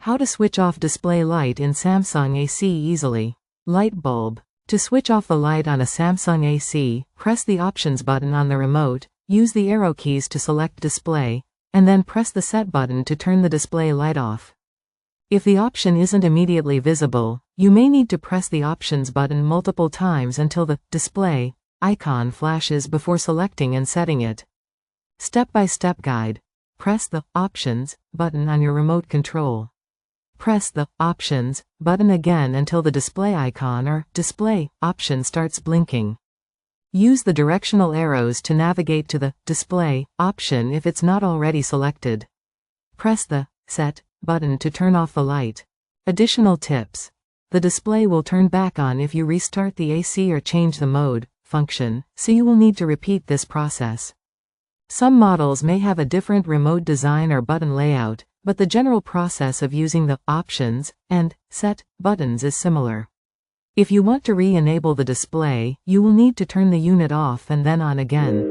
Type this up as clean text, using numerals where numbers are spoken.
How to switch off display light in Samsung AC easily. Light bulb. To switch off the light on a Samsung AC, press the Options button on the remote, use the arrow keys to select Display, and then press the Set button to turn the display light off. If the option isn't immediately visible, you may need to press the Options button multiple times until the Display icon flashes before selecting and setting it. Step-by-step guide. Press the Options button on your remote control. Press the Options button again until the display icon or display option starts blinking. Use the directional arrows to navigate to the display option if it's not already selected. Press the Set button to turn off the light. Additional tips. The display will turn back on if you restart the AC or change the mode function, so you will need to repeat this process. Some models may have a different remote design or button layout, but the general process of using the Options and Set buttons is similar. If you want to re-enable the display, you will need to turn the unit off and then on again.